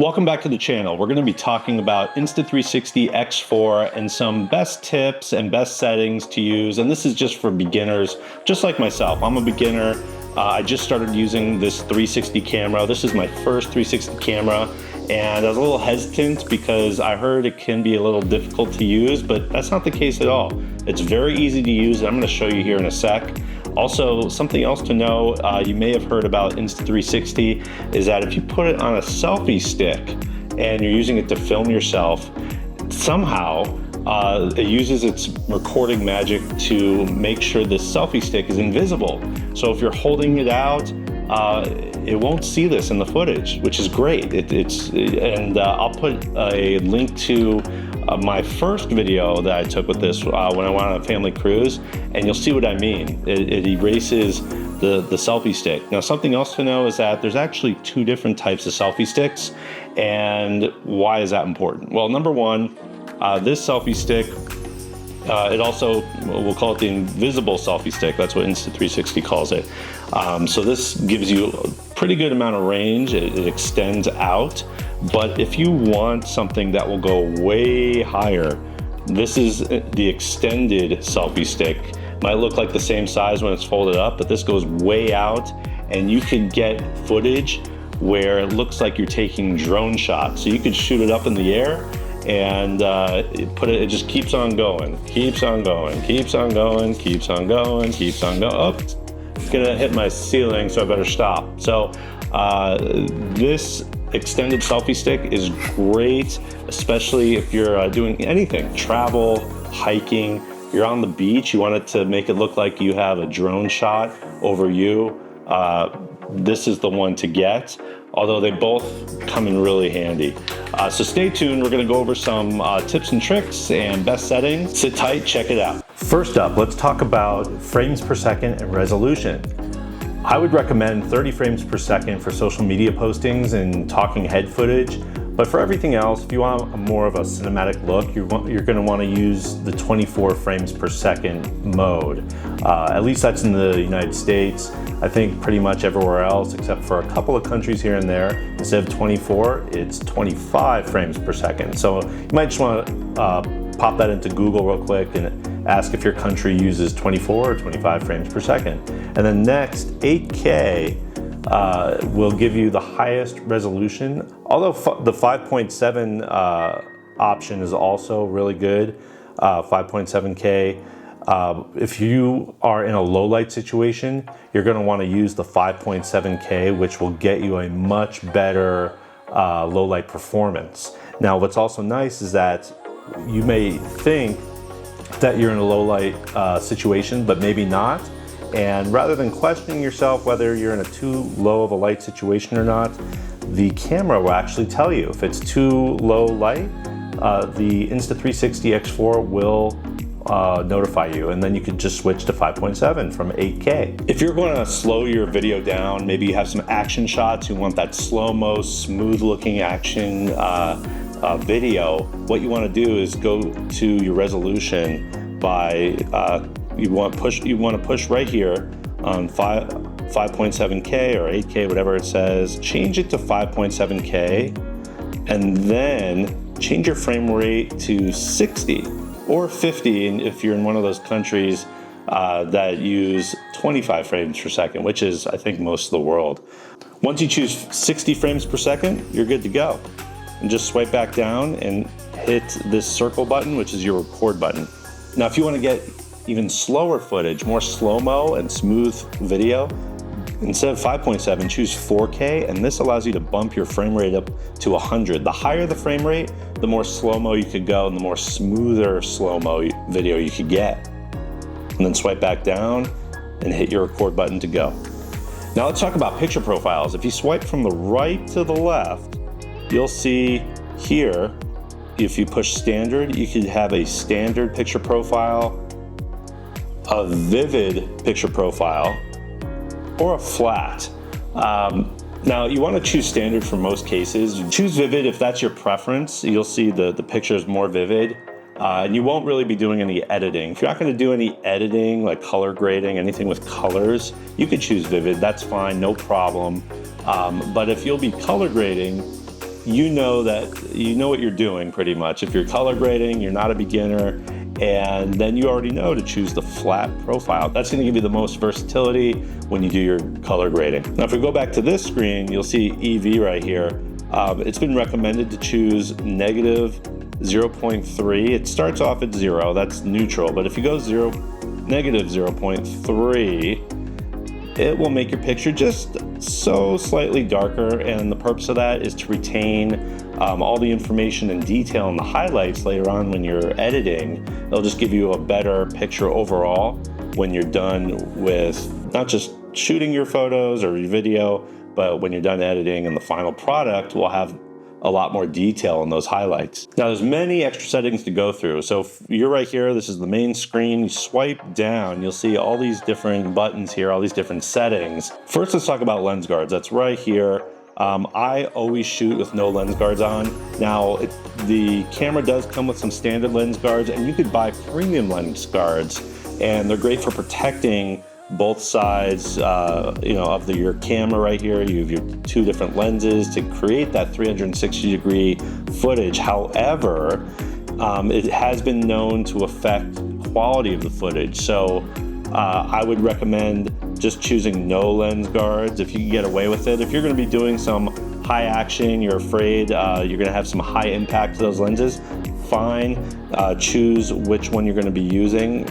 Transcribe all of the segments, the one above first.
Welcome back to the channel. We're going to be talking about Insta360 X4 and some best tips and best settings to use. And this is just for beginners, just like myself. I'm a beginner. I just started using this 360 camera. This is my first 360 camera. And I was a little hesitant because I heard it can be a little difficult to use, but that's not the case at all. It's very easy to use. I'm going to show you here in a sec. Also, something else to know, you may have heard about Insta360, is that if you put it on a selfie stick and you're using it to film yourself, somehow it uses its recording magic to make sure this selfie stick is invisible. So if you're holding it out, it won't see this in the footage, which is great. I'll put a link to my first video that I took with this when I went on a family cruise, and you'll see what I mean. It erases the selfie stick. Now, something else to know is that there's actually two different types of selfie sticks, and why is that important? Well, number one, this selfie stick, it also, we'll call it the invisible selfie stick. That's what Insta360 calls it. So this gives you a pretty good amount of range. It extends out. But if you want something that will go way higher, this is the extended selfie stick. Might look like the same size when it's folded up, but this goes way out, and you can get footage where it looks like you're taking drone shots. So you could shoot it up in the air and it just keeps on going, keeps on going, keeps on going, keeps on going, keeps on going. Oh, it's gonna hit my ceiling, so I better stop. So this extended selfie stick is great, especially if you're doing anything, travel, hiking, you're on the beach, you want it to make it look like you have a drone shot over you. This is the one to get, although they both come in really handy. So stay tuned, we're gonna go over some tips and tricks and best settings. Sit tight, check it out. First up, let's talk about frames per second and resolution. I would recommend 30 frames per second for social media postings and talking head footage. But for everything else, if you want more of a cinematic look, you're going to want to use the 24 frames per second mode. At least that's in the United States. I think pretty much everywhere else, except for a couple of countries here and there, instead of 24, it's 25 frames per second. So you might just want to pop that into Google real quick and ask if your country uses 24 or 25 frames per second. And then next, 8K will give you the highest resolution, although the 5.7 option is also really good, 5.7K. If you are in a low light situation, you're going to want to use the 5.7K, which will get you a much better low light performance. Now, what's also nice is that you may think that you're in a low light situation, but maybe not. And rather than questioning yourself whether you're in a too low of a light situation or not, the camera will actually tell you. If it's too low light, the Insta360 X4 will notify you, and then you can just switch to 5.7 from 8K. If you're going to slow your video down, maybe you have some action shots, you want that slow-mo, smooth-looking action video, what you want to do is go to your resolution by you want to push right here on 5.7K or 8K, whatever it says. Change it to 5.7K, and then change your frame rate to 60 or 50, and if you're in one of those countries that use 25 frames per second, which is, I think, most of the world. Once you choose 60 frames per second, you're good to go. And just swipe back down and hit this circle button, which is your record button. Now, if you want to get even slower footage, more slow-mo and smooth video, instead of 5.7, choose 4K, and this allows you to bump your frame rate up to 100. The higher the frame rate, the more slow-mo you could go and the more smoother slow-mo video you could get. And then swipe back down and hit your record button to go. Now let's talk about picture profiles. If you swipe from the right to the left, you'll see here, if you push standard, you could have a standard picture profile, a vivid picture profile, or a flat. Now you want to choose standard for most cases. Choose vivid if that's your preference. You'll see the picture is more vivid. And you won't really be doing any editing. If you're not going to do any editing, like color grading, anything with colors, you could choose vivid. That's fine, no problem. But if you'll be color grading, you know what you're doing pretty much. If you're color grading, you're not a beginner, and then you already know to choose the flat profile. That's going to give you the most versatility when you do your color grading. Now, if we go back to this screen, you'll see EV right here. It's been recommended to choose negative 0.3. It starts off at 0, that's neutral, but if you go negative 0.3, it will make your picture just so slightly darker, and the purpose of that is to retain all the information and detail and the highlights later on when you're editing. It'll just give you a better picture overall when you're done with not just shooting your photos or your video, but when you're done editing, and the final product will have a lot more detail in those highlights. Now, there's many extra settings to go through. So if you're right here, this is the main screen. You swipe down, you'll see all these different buttons here, all these different settings. First, let's talk about lens guards. That's right here. I always shoot with no lens guards on. Now, the camera does come with some standard lens guards, and you could buy premium lens guards, and they're great for protecting both sides of your camera right here. You have your two different lenses to create that 360-degree footage. However, it has been known to affect quality of the footage. So I would recommend just choosing no lens guards if you can get away with it. If you're going to be doing some high action, you're afraid you're going to have some high impact to those lenses, fine. Choose which one you're going to be using.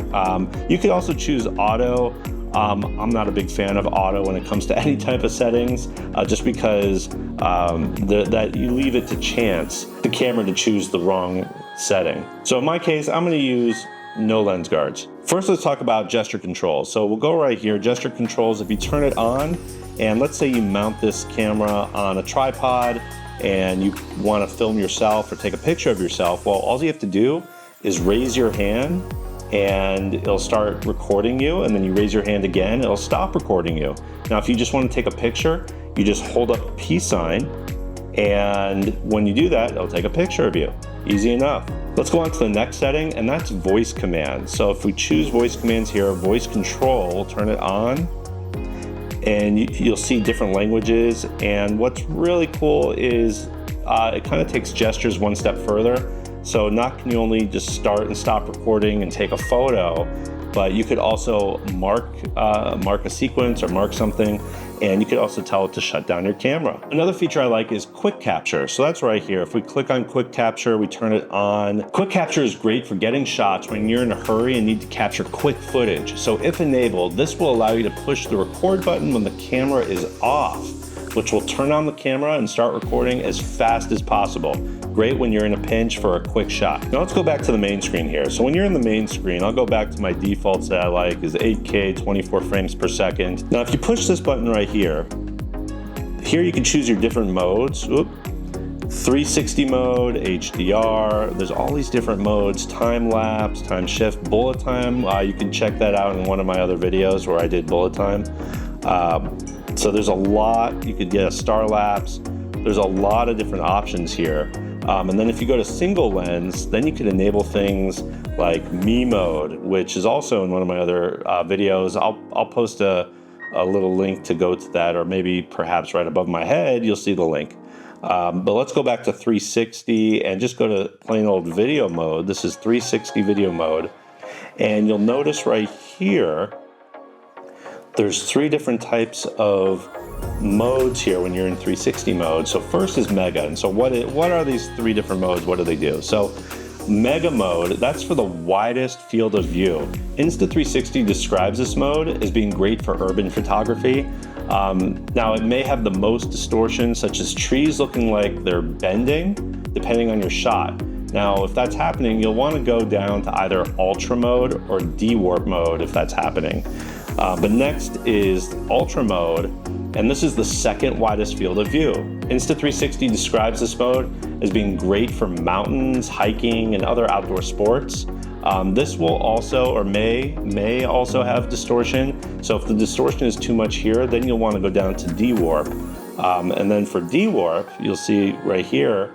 You could also choose auto. I'm not a big fan of auto when it comes to any type of settings, just because that you leave it to chance, the camera to choose the wrong setting. So in my case, I'm going to use no lens guards. First, let's talk about gesture controls. So we'll go right here, gesture controls. If you turn it on, and let's say you mount this camera on a tripod and you want to film yourself or take a picture of yourself, well, all you have to do is raise your hand and it'll start recording you, and then you raise your hand again, it'll stop recording you. Now, if you just want to take a picture, you just hold up a peace sign, and when you do that, it'll take a picture of you. Easy enough. Let's go on to the next setting, and that's voice commands. So if we choose voice commands here, voice control, we'll turn it on, and you'll see different languages. And what's really cool is it kind of takes gestures one step further. So not can you only just start and stop recording and take a photo, but you could also mark a sequence or mark something, and you could also tell it to shut down your camera. Another feature I like is quick capture. So that's right here. If we click on quick capture, we turn it on. Quick capture is great for getting shots when you're in a hurry and need to capture quick footage. So if enabled, this will allow you to push the record button when the camera is off, which will turn on the camera and start recording as fast as possible. Great when you're in a pinch for a quick shot. Now let's go back to the main screen here. So when you're in the main screen, I'll go back to my defaults that I like is 8K, 24 frames per second. Now if you push this button right here you can choose your different modes. 360 mode, HDR, there's all these different modes, time lapse, time shift, bullet time. You can check that out in one of my other videos where I did bullet time. So there's a lot, you could get a star lapse. There's a lot of different options here. And then if you go to single lens, then you can enable things like me mode, which is also in one of my other videos. I'll post a little link to go to that, or maybe perhaps right above my head, you'll see the link. But let's go back to 360 and just go to plain old video mode. This is 360 video mode. And you'll notice right here, there's three different types of modes here when you're in 360 mode. So first is mega. And so what are these three different modes? What do they do? So mega mode, that's for the widest field of view. Insta360 describes this mode as being great for urban photography. Now it may have the most distortion, such as trees looking like they're bending, depending on your shot. Now, if that's happening, you'll want to go down to either ultra mode or de-warp mode if that's happening. But next is ultra mode, and this is the second widest field of view. Insta360 describes this mode as being great for mountains, hiking, and other outdoor sports. This will also, or may also have distortion. So if the distortion is too much here, then you'll want to go down to de-warp. And then for de-warp, you'll see right here,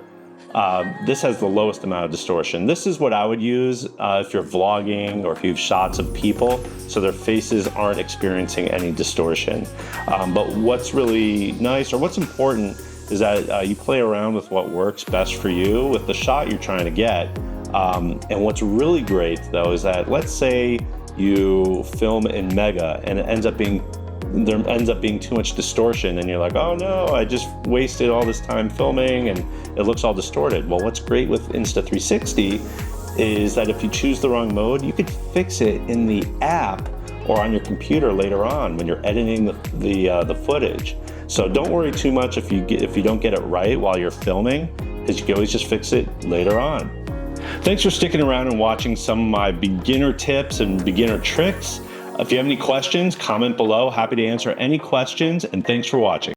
this has the lowest amount of distortion. This is what I would use if you're vlogging or if you have shots of people so their faces aren't experiencing any distortion. But what's really nice, or what's important, is that you play around with what works best for you with the shot you're trying to get. And what's really great though is that, let's say you film in Mega and there ends up being too much distortion, and you're like, oh no, I just wasted all this time filming and it looks all distorted. Well, what's great with Insta360 is that if you choose the wrong mode, you could fix it in the app or on your computer later on when you're editing the footage. So don't worry too much if you don't get it right while you're filming, because you can always just fix it later on. Thanks for sticking around and watching some of my beginner tips and beginner tricks. If you have any questions, comment below. Happy to answer any questions, and thanks for watching.